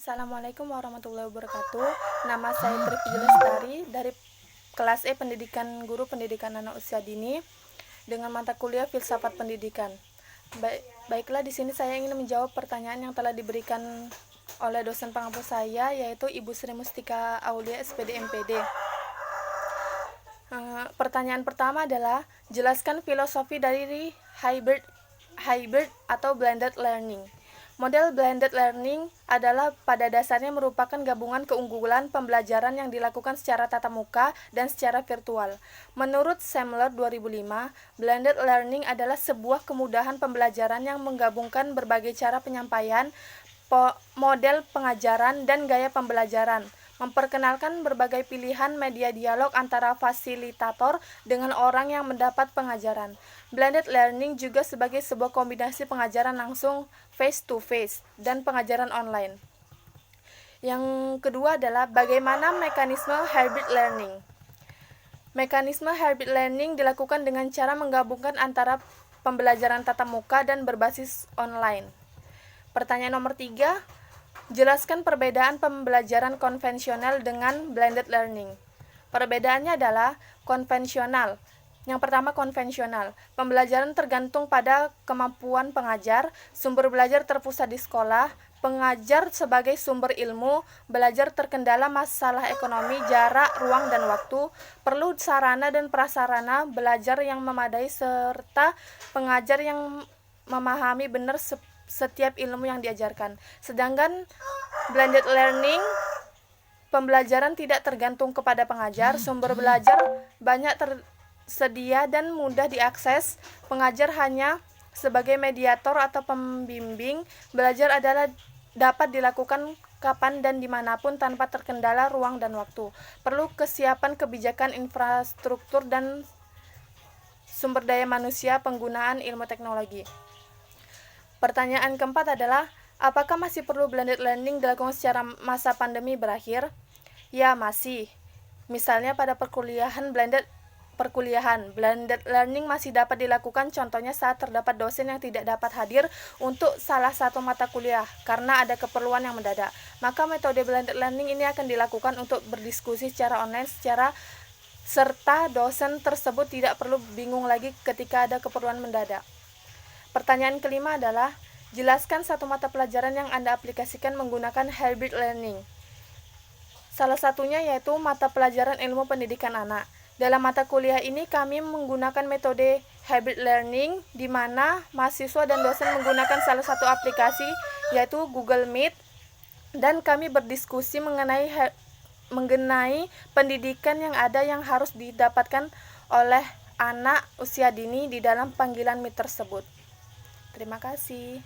Assalamualaikum warahmatullahi wabarakatuh. Nama saya Trifty Lestari dari kelas E Pendidikan Guru Pendidikan Anak Usia Dini dengan mata kuliah Filsafat Pendidikan. Baiklah, di sini saya ingin menjawab pertanyaan yang telah diberikan oleh dosen pengampu saya, yaitu Ibu Sri Mustika Aulia SPD MPD. Pertanyaan pertama adalah, jelaskan filosofi dari hybrid atau blended learning. Model blended learning adalah pada dasarnya merupakan gabungan keunggulan pembelajaran yang dilakukan secara tatap muka dan secara virtual. Menurut Semler 2005, blended learning adalah sebuah kemudahan pembelajaran yang menggabungkan berbagai cara penyampaian, model pengajaran, dan gaya pembelajaran, memperkenalkan berbagai pilihan media dialog antara fasilitator dengan orang yang mendapat pengajaran. Blended learning juga sebagai sebuah kombinasi pengajaran langsung face-to-face dan pengajaran online. Yang kedua adalah bagaimana mekanisme hybrid learning. Mekanisme hybrid learning dilakukan dengan cara menggabungkan antara pembelajaran tatap muka dan berbasis online. Pertanyaan nomor 3, jelaskan perbedaan pembelajaran konvensional dengan blended learning. Perbedaannya adalah konvensional. Yang pertama, konvensional. Pembelajaran tergantung pada kemampuan pengajar, sumber belajar terpusat di sekolah, pengajar sebagai sumber ilmu, belajar terkendala masalah ekonomi, jarak, ruang, dan waktu, perlu sarana dan prasarana belajar yang memadai, serta pengajar yang memahami benar setiap ilmu yang diajarkan. Sedangkan blended learning, pembelajaran tidak tergantung kepada pengajar, sumber belajar banyak tersedia dan mudah diakses, pengajar hanya sebagai mediator atau pembimbing, belajar dapat dilakukan kapan dan dimanapun tanpa terkendala ruang dan waktu. Perlu kesiapan kebijakan infrastruktur dan sumber daya manusia penggunaan ilmu teknologi. Pertanyaan keempat adalah, apakah masih perlu blended learning dilakukan secara masa pandemi berakhir? Ya, masih. Misalnya pada perkuliahan, blended learning masih dapat dilakukan, contohnya saat terdapat dosen yang tidak dapat hadir untuk salah satu mata kuliah karena ada keperluan yang mendadak. Maka metode blended learning ini akan dilakukan untuk berdiskusi secara online serta dosen tersebut tidak perlu bingung lagi ketika ada keperluan mendadak. Pertanyaan kelima adalah, jelaskan satu mata pelajaran yang Anda aplikasikan menggunakan hybrid learning. Salah satunya yaitu mata pelajaran ilmu pendidikan anak. Dalam mata kuliah ini kami menggunakan metode hybrid learning, di mana mahasiswa dan dosen menggunakan salah satu aplikasi yaitu Google Meet, dan kami berdiskusi mengenai pendidikan yang ada yang harus didapatkan oleh anak usia dini di dalam panggilan Meet tersebut. Terima kasih.